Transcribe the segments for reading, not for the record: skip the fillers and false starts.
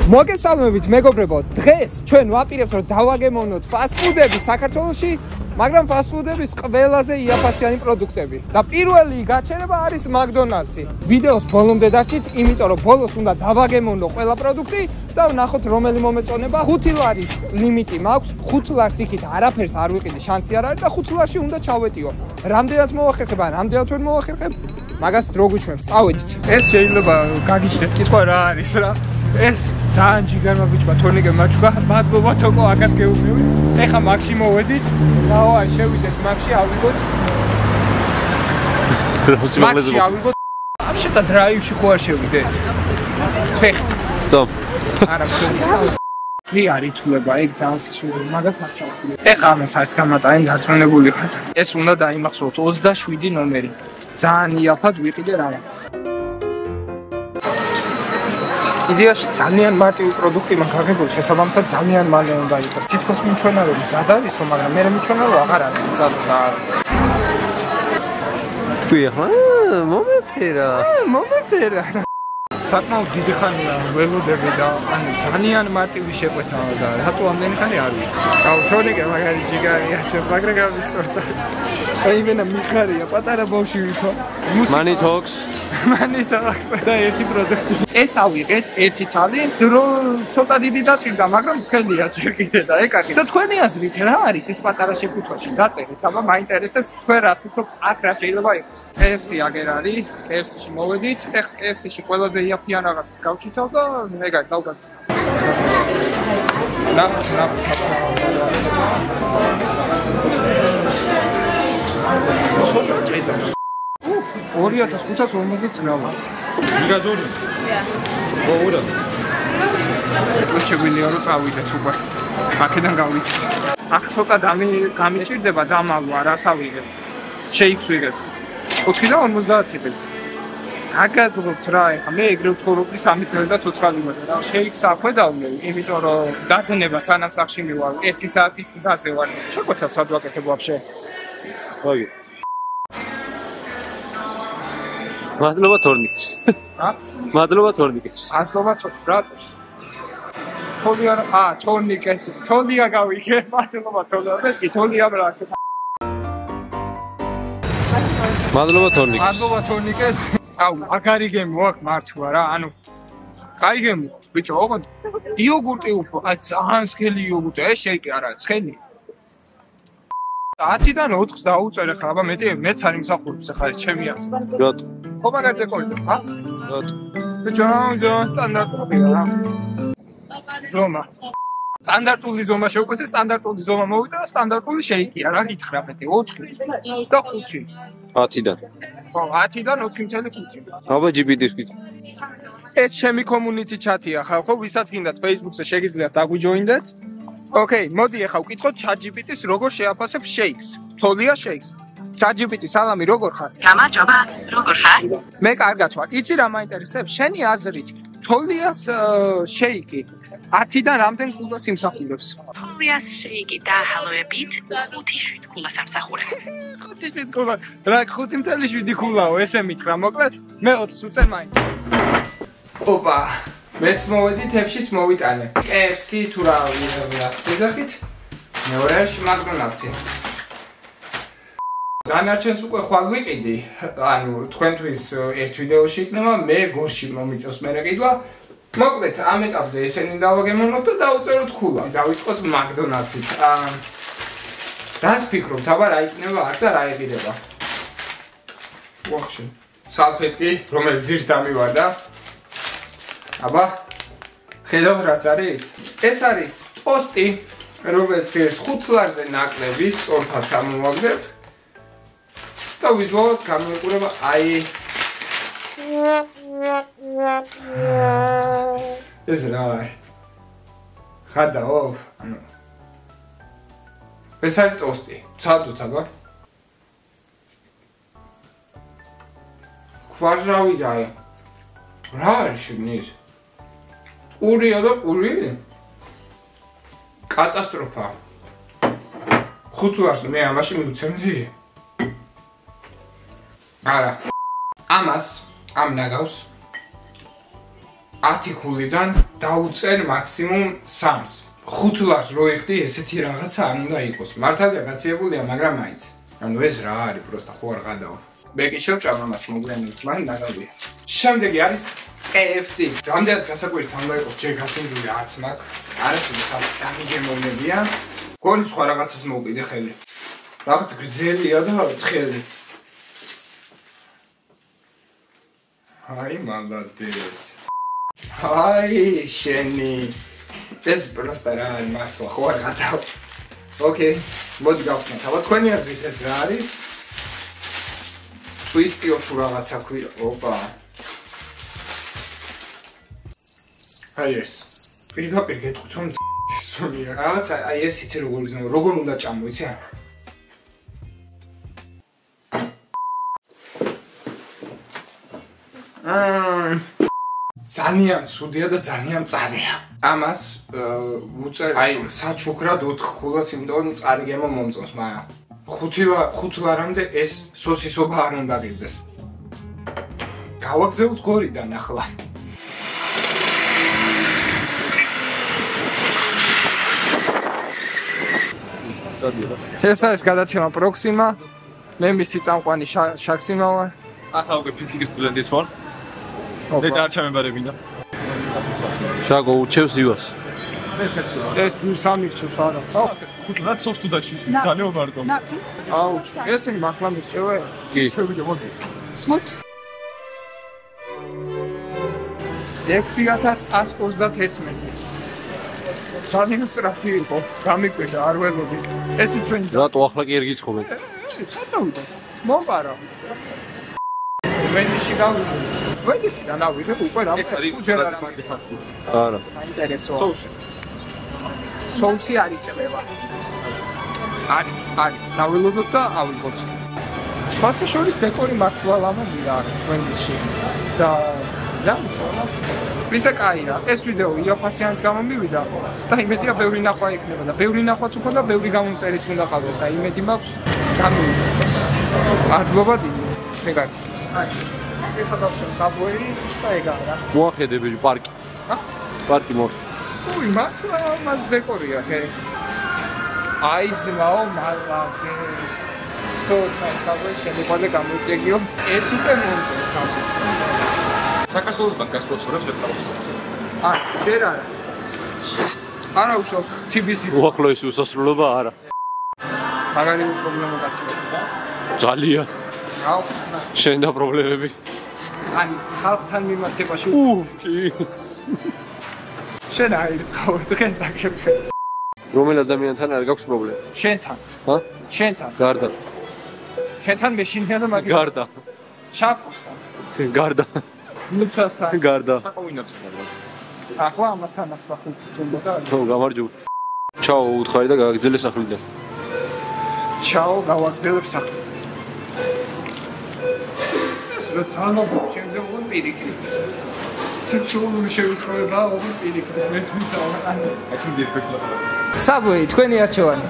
მოგესალმებით მეგობრებო, დღეს ჩვენ ვაპირებთ რომ დავაგემოვნოთ ფასტფუდები საქართველოში, მაგრამ ფასტფუდების ყველაზე იაფასიანი პროდუქტები. და პირველი გაჩერება არის მაკდონალდსი. ვიდეოს ბოლომდე დარჩით, იმიტომ რომ ბოლოს უნდა დავაგემოვნო ყველა პროდუქტი და ვნახოთ რომელი მომეწონება. 5 ლარის ლიმიტი მაქვს, 5 ლარს იქით არაფერს არ ვიყიდი, შანსი არ არის და 5 ლარში უნდა ჩავეტიო. რამდენად მოვახერხებ, რამდენად ვერ მოვახერხებ, მაგას დრო გვიჩვენს. წავედით. ეს შეიძლება გაგიჩნდეთ კითხვა რა არის რა. ეს ძალიან ჯიგარმა ბიჭმა თორნიკე მაჩუქა, მადლობა თოკო აკაც გეუბნები. ეხა მაგში მოვედით. დავა შევიდეთ მაგში ავიღოთ. მაგში ავიღოთ. ამ შეტა დრაივში ხო არ შევიდეთ. ფეხით. ზომ. არა შევიდეთ. ვი არის თულება, ეგ ძალიან სისულია, მაგას არ ჩავხდი. ეხა ამას არც გამატანი დარწმუნებული ხარ. ეს უნდა დაიმახსოვროთ 27 ნომერი. ძალიან იაფად ვიყიდე რაღაც. იდეაში ძალიან მარტივი პროდუქტი მაგ გაგებულ შესაბამისად ძალიან მალე უნდა იყოს. თითქოს მიჩვენა რომ მზად არისო, მაგრამ მე მიჩვენა რომ აღარ არის მზად და თუ ახლა მომეფერა საკმაოდ დიდი ხანია ველოდები და ანუ ძალიან მარტივი შეყვეთავა და რატო ამდენი ხანი არ ვიცი. აუ თორნიკე მაგარი ჯიგარია ჩვენ მაგრა გამისწორდა. აიმენა მიხარია პატარა ბავშვი ვითო. Money talks და ერთი პროდუქტი. ეს ავიღეთ ერთი ცალი, დრო ცოტა დიდი დაჭირდა, მაგრამ ცხელია ჯერ კიდე და ეკაკი. და თქვენი აზრით რა არის ეს პატარა შეფუთვაში? დაწერეთ, აბა მაინტერესებს თქვენ რას ფიქრობთ, აქ რა შეიძლება იყოს. KFC აგერ არის, KFC-ში მოვედით, ეხლა KFC-ში ყველაზე იაფიან რაღაცას გავჩითავ და ეგარ დავგაკეთე. ცოტა ჭედავს. 2550 წნავა. მიგაზური? ო, ურა. შეგვიძლია რომ წავიდეთ უკვე. აქედან გავიდეთ. აქ ცოტა გამიჭირდება დამალვა, რას ავიღებ? შეიქს ვიღებ. 4.50 წელს. გაგაძლოთ რა, ეხა მე ეგრე ვცხოვრობდი 3 წელი და ცოცხალი ვარ და შეიქს აქვე დავმე, იმიტომ რომ დაძნება სანამ სახში მივალ 1 საათის გზაზე ვარ. შეგვეცა სად ვაკეთებ ვაფშე? ოი. მადლობა თორნიკეს. მადლობა თორნიკეს. მადლობა თორნიკეს. თორნიკეს. თორნიკა გავიგე. მადლობა თორნიკეს. თორნიკა ბრაკ. მადლობა თორნიკეს. მადლობა თორნიკეს. აუ, მაგარი გემო აქ მართლა რა, ანუ კაი გემო. ბიჭო, ოღონდ იოგურტი უფრო, აი ძალიან სქელი იოგურტი, ეს შეიკი არა, ცხენი. 10-დან 4-ს დაუწერე ხა, აბა მეც არ იმსახურებს ახლა ჩემი ას. რატო? ხო მაგარ დეკორზე, ხა? რატო? ბიჭო, სტანდარტულია რა. ზომა. სტანდარტული ზომა შევკვეთე, სტანდარტული ზომა მოვიდა და სტანდარტული შეიკია, რა გითხრა მეტი, 4 და 5. 10-დან. ხო, 10-დან 4.5. აბა GPT-ს გითხრა. ეს ჩემი community chat-ია, ხო, ვისაც გინდათ Facebook-ზე შეგიძლიათ დაგვიჯოინდეთ. Okay, მოდი ახლა ვკითხოთ ChatGPT-ს როგორ შეაფასებ shakes. თოლია shakes. ChatGPT, სალამი, როგორ ხარ? გამარჯობა, როგორ ხარ? მე კარგად ვარ. იცი რა მაინტერესებს? შენი აზრით, თოლიას shake-ი 10-დან რამდენ ქულას იმსახურებს? თოლიას shake-ი დაჰალოებით 5-7 ქულას ამსახურებს. 5-7 ქულა. რა 5.7 ქულაო, ესე მითხრა, მოკლედ? მე 4-ს უწერ მაინც. ოპა. მეც მოვედი თებშიც მოვიტანე. KFC თუ რა ვიღებიას მეორეში მაკდონალდსი. დანარჩენს უკვე ხვალ ვიყიდი. ანუ თქვენთვის ერთ ვიდეოში იქნება, მე გორში მომიწევს მერე ყიდვა. მოკლედ ამ ეტაპზე ესენი დავაგემოვნოთ და დავუწეროთ ქულა. დავიწყოთ მაკდონალდსით. რას ფიქრობთ, აბა რა იქნება აქ და რა ეღირება? ვახშე. სალფეტკი, რომელიც ძირს დამივარდა. აბა ხედავ რაც არის? ეს არის პოსტი, რომელიც ღირს 5 ლარზე ნაკლები, სწორფას ამოვაგდებ. და ვიზუალურად გამოიყურება აი ეს რა არის? ხადაო? ანუ ეს არის ტოსტი. ცადოთ აბა. ქვაჟავი დაი. რა არის შეგნის? ურია და პური? კატასტროფა. 5 ლარს მე ამაში მივცემდი? არა. ამას, ამ ნაგავს 10 ქულიდან დაუწერ მაქსიმუმ 3-ს. 5 ლარს რო იხდი, ესეთი რაღაცა არ უნდა იყოს. მართალია გაციებულია, მაგრამ მაინც. ანუ ეს რა არის, პროსტა ხო არ გადავა. მე კი შევჭამ ამას მოგვიანებით, მან დაგავია. შემდეგი არის KFC. რამდენად გასაკვირიც უნდა იყოს ჯერ გასინჯული არც მაქვს. არასოდეს ამ დამიგემოვნებია. გონი სხვა რაღაცას მოვყიდე ხელი. რაღაც გრძელია და თხელი. აი მანდატეს. აი შენი. ეს პროსტა რა არის მართლა ხო არ გადავა. ოკეი, მოდი გავხსნათ. აბა თქვენი აზრით ეს რა არის? ტვისტი თუ რაღაცა ქვია. ოპა. აი ეს. პირდაპირ გეტყვით რომ სულია. რაღაცა აი ეს იცი როგორ იზნო, როგორ უნდა ჭამო, იცი რა? ძალიან სუდია და ძალიან წარია. ამას უწერ აი საჩუქრად 4 ქულას, იმიტომ წარგემო მომწონს, მაგრამ 5 ლარამდე ეს სოსისობა არ უნდა გიდეს. გავაგზავნოთ გორიდან ახლა. ეს არის გადაცემა პროქსიმა. მე მისი წამყვანი შაქსიმა ვარ. ახლა უკვე ფიზიკის სტუდენტის ვარ. მე დარჩამებარებინა. შაგო უჩევს ივას. ეს სამირჩევს არა. რაც სოფტუდაში განეობარდო. აუ, ესენი მართლა მირჩევე? კი. შევიდე მოდი. 6131. ძალიან სწრაფი იყო. გამიკვირდა, არ ველოდი. ეს ჩვენი რატო ახლა კი არ გიცხობთ? საწავიდო. მომპარა. ვენდიში გავიდე. ვენდისიდან ავიდე უკვე რა ჯერ არ მაგიფასი. არა. საინტერესოა. სოუსი არ იწება. არის. დავილოდოთ და ავიღოთ. სხვათა შორის დეკორი მართლა ლამაზია ვენდისში. და დამწონა. ვისა კაია, ეს ვიდეო იაფასიანს გამომივიდა და იმედია ბევრი ნახვა იქნება და ბევრი ნახვა თუ ხო და ბევრი გამომწერიც უნდა ყავდეს და იმედი მაქვს გამოვიდა. მადლობა დიდი. მეგარი. ეხლა დავწერე საბვეი და ეგაა. მოახედე ბიჭი პარკი. პარკი მოახედე. უი, მართლა მას დეკორია, ჰე. აი ძმაო, მალაბეს. სოთა საბვეი შემოყალე გამოიწეგიო. ეს უკვე მომწონს ხალხი. საქართველოსთან გასწორებს ლეპტოპს. ჯერ არა. არა უშავს TBC-ს. უახლოესი უსასრულობა არა. მაგარი პრობლემა გაცილდება. ძალიან. აუ, შენ და პრობლემები. ან ხალხთან მიმართებაში. კი. შენ აი ყავ დღეს დაგებე. რომელ ადამიანთან არ გაქვს პრობლემა? შენთან. ჰა? შენთან. გარდა. შენთან მეშინია და მაგ გარდა. შაფოსთან. გარდა. ლუცასთან. გარდა. საყოვინებს გარდა. ახლა ამასთანაც ვახუნდა. ხო, გამარჯობა. ჩაო, უთხარი და გააგზელე სახლიდან. ჩაო, გავაგზელებ სახლი. ეს რა თანობა შემძეულ პირიქით. სექსუალური შევიწროება ოღონდ პირიქით. მე თვითონ ან საბუი, თქვენი არჩევანი.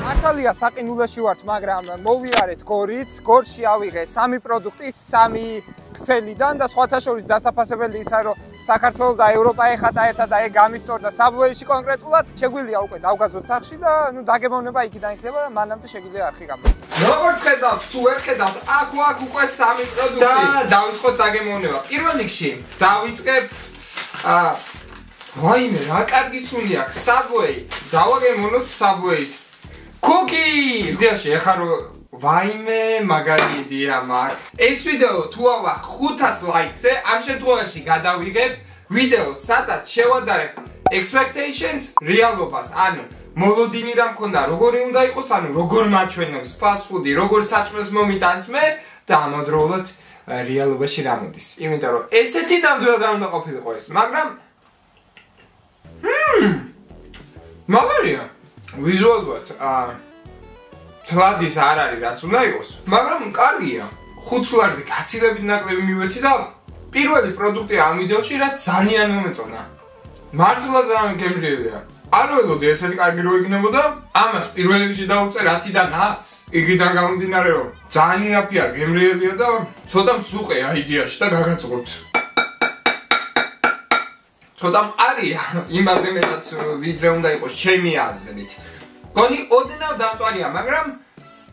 მართალია საყინულაში ვართ, მაგრამ მოვიარეთ გორიც. გორში ავიღე 3 პროდუქტი, 3 ქსელიდან და სხვათა შორის დასაფასებელი ისა რომ საქართველოს და ევროპა ეხათა ერთად და ეგ გამისწორდა საბუეში კონკრეტულად. შეგვიძლია უკვე დავგაზოთ სახში და ნუ დაგემოვნება იქიდან იქნება და მანამდე შეგვიძლია არხი გამოიწვიოს. როგორც ხედავთ, თუ ვერ ხედავთ, აქ უკვე 3 პროდუქტი და დავიწყოთ დაგემოვნება. პირველ რიგში დავიწყებ ვაიმე, რა კარგი სუნი აქვს, Subway. დავაგემოვნოთ Subway-ს. Cookie! ვიდეოში ეხა რო ვაიმე, მაგარი იდეა მაქვს. ეს ვიდეო თუ ავა 500 ლაიქზე, ამ შემთხვევაში გადავიღებ ვიდეოს, სადაც შევადარებ expectations რეალობას. ანუ მოლოდინი რა მქონდა, როგორი უნდა იყოს, ანუ როგორ მაჩვენებს fast food-ი, როგორ საჭმელს მომიტანს მე და ამავდროულად რეალობაში რა მოდის. იმიტომ რომ ესეთი ნამდვილად არ უნდა ყოფილიყო ეს, მაგრამ მაგარია. ვიზუალურად თლადის არ არის რაც უნდა იყოს, მაგრამ კარგია. 5 ლარზე გაცილებით ნაკლები მივეცი და პირველი პროდუქტი ამ ვიდეოში რაც ძალიან მომეწონა. მართლა ძალიან გემრიელია. არ ველოდი ესეთი კარგი რო იქნებოდა. ამას პირველ რიგში დავუწე 10-დან 10-ს. იგიდან გამომდინარე რომ ძალიან აფია, გემრიელია და ცოტა მსუყეა იდეაში და გაგაწყობთ. ცოტა მყარია, იმაზე მეტად ვიდრე უნდა იყოს ჩემი აზრით. გონი ოდნავ დამწვარია, მაგრამ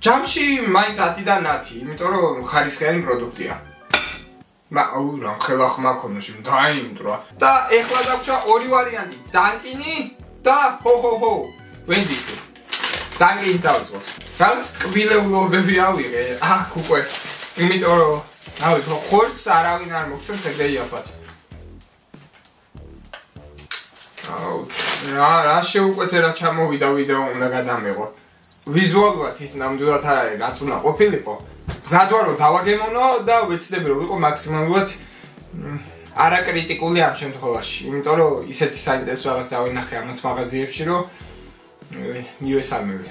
ჯამში მაინც 10-დან 10, იმიტომ რომ ხარისხიანი პროდუქტია. აუ რა ხელა ხმა ქონოში დაიმტრა. და ეხლა დაგვჭა ორი ვარიანტი, დანკინი და ჰო. ვენდისი. დანკინი დავიწყოთ. რაღაც ტკბილეულობები ავიღე, აქ უკვე. იმიტომ რომ ავი ხორცს არავინ არ მოგცემს ეგრე იაფად. აუ რა შეუკვეთე რა ჩამოვიდა ვიდეო უნდა გადამეღო. ვიზუალურად ის ნამდვილად არ არის რაც უნდა ყოფილიყო. მზად ვარ რომ დავაგემოვნო და ვეცდები რომ ვიყო მაქსიმალურად არაკრიტიკული ამ შემთხვევაში. იმიტომ რომ ისეთი საინტერესო რაღაც დავინახე ამათ მაღაზიებში რომ მივესალმები.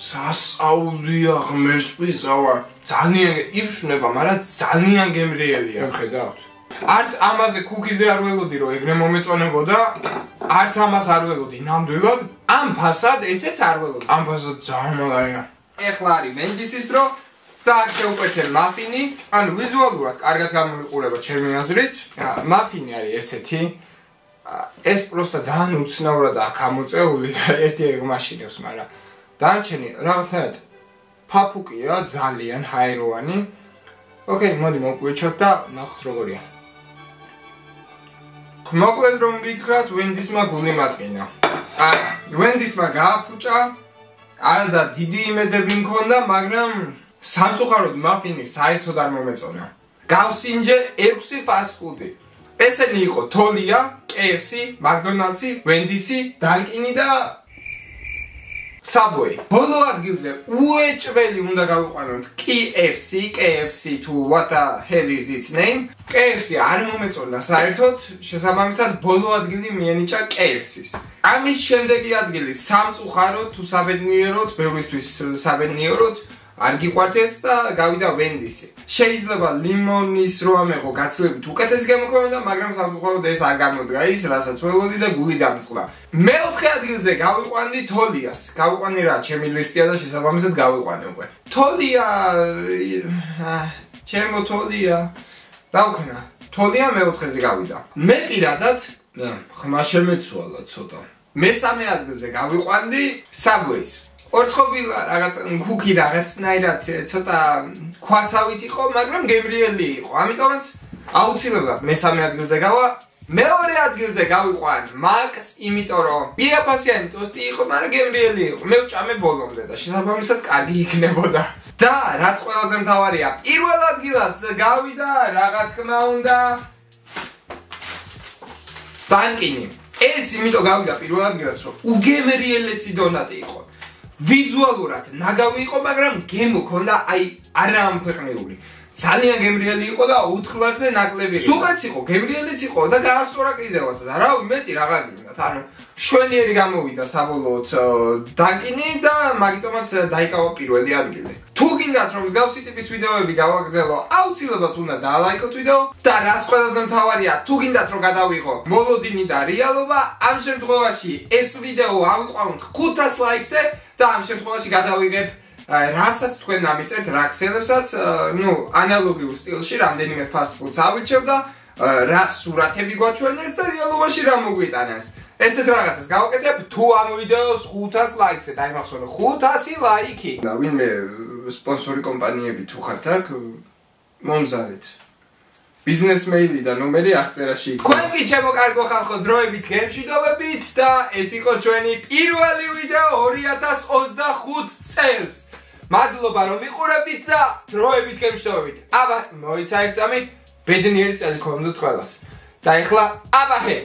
სასაულია ღმერთს ვიზავა. ძალიან იფშნება, მაგრამ ძალიან გემრიელია. ხედავთ. არც ამაზე ქუქიზე არ ველოდი რომ ეგრე მომეწონებოდა, არც ამას არ ველოდი ნამდვილად. ამ ფასად ესეც არ ველოდი. ამ ფასად ძალიან მაგარია. ეხლა არის ვენდისის დრო და აქ შევკვეთე მაფინი. ანუ ვიზუალურად კარგად გამოიყურება ჩემი აზრით. მაფინი არის ესეთი. ეს პროსტა ძალიან უცნაურადაა გამოწეული და ერთი ეგ მაშინებს, მაგრამ დანარჩენი რაღაცნაირად ფაფუკია, ძალიან ჰაეროვანი. ოკეი, მოდი მოვკვიჩოთ და ნახოთ როგორია. მოკლედ რომ გითხრათ, ვენდისმა გული მატყინა. ვენდისმა გააფუჭა, არადა დიდი იმედები მქონდა, მაგრამ სამწუხაროდ მაფინი საერთოდ არ მომეწონა. გავსინჯე 6 ფასტფუდი. ესენი იყო თოლია, KFC, McDonald's, ვენდისი, დანკინი და Subway. ბოლო ადგილზე უეჭველი უნდა გავიყვანოთ KFC to what the hell is its name. KFC არ მომეწონა საერთოდ, შესაბამისად ბოლო ადგილი მიენიჭა KFC-ს. ამის შემდეგი ადგილი სამწუხაროდ თუ საბედნიეროდ, ბევრისთვის საბედნიეროდ არ გიყვართ ეს და გავიდა ვენდისი. შეიძლება ლიმონის რო ამეღო გაცილებით უკეთესი გამოქვეყნდა, მაგრამ სამწუხაროდ ეს არ გამოდგა ის, რასაც ველოდი და გული დამწყდა. მეოთხე ადგილზე გავიყვანდი თოლიას. გავიყვანი რა, ჩემი ლისტია და შესაბამისად გავიყვანე უკვე. თოლია ჩემო თოლია. რა ვქნა? თოლია მეოთხეზე გავიდა. მე პირადად ხმა შემეცვალა ცოტა. მესამე ადგილზე გავიყვანდი Subway-ს. ორცხობილა რაღაც ქუქი რაღაცნაირად ცოტა ქვასავით იყო, მაგრამ გემრიელი იყო. ამიტომაც აუცილებლად მესამე ადგილზე გავა. მეორე ადგილზე გავიყვან Max, იმიტომ რომ იაფასიანი ტოსტი იყო, მაგრამ გემრიელი იყო. მე ვჭამე ბოლომდე და შესაბამისად კარგი იქნებოდა. და რაც ყველაზე მთავარია, პირველ ადგილას გავიდა, რა თქმა უნდა, დანკინი. ეს იმიტომ გავიდა პირველ ადგილას, რომ უგემრიელესი დონატი იყო. ვიზუალურად ნაგავი იყო, მაგრამ გემო ქონდა აი არამფეყნეული. ძალიან გემრიელი იყო და 4 ლარზე ნაკლები. სულაც იყო, გემრიელიც იყო და გაასწორა კიდევაც და რა მეტი რაღა გინდათ. ანუ შვენიერი გამოვიდა საბოლოოდ დანკინი და მაგიტომაც დაიკავა პირველი ადგილი. თუ გინდათ რომ მსგავსი ტიპის ვიდეოები გავაგრძელო, აუცილებლად უნდა დაალაიქოთ ვიდეო და რაც ყველაზე მთავარია, თუ გინდათ რომ გადავიღო მოლოდინი და რეალობა, ამ შემთხვევაში ეს ვიდეო ავიყვანოთ 500 ლაიქზე და ამ შემთხვევაში გადავიღებ რასაც თქვენ დამიწერთ რა ქსელებსაც, ანალოგიურ სტილში რამდენიმე ფასტფუდს ავირჩევ და რა სურათები გვაჩვენეს და რეალობაში რა მოგვიტანეს. ესეთ რაღაცას გავაკეთებ თუ ამ ვიდეოს 500 ლაიქზე დაიმახსოვრე 500 ლაიქი. და ვინმე სპონსორი კომპანიები თუ ხართ აქ მომზადეთ. ბიზნეს მეილი და ნომერი აღწერაში. თქვენ კი ჩემო კარგო ხალხო დროებით გემშვიდობებით და ეს იყო ჩვენი პირველი ვიდეო 2025 წელს. მადლობა რომ მიყურებდით და დროებით გემშვიდობებით. აბა მოიცა ეგ წამი ბედნიერი წელი გქონდოთ ყველას. და ეხლა აბა ჰე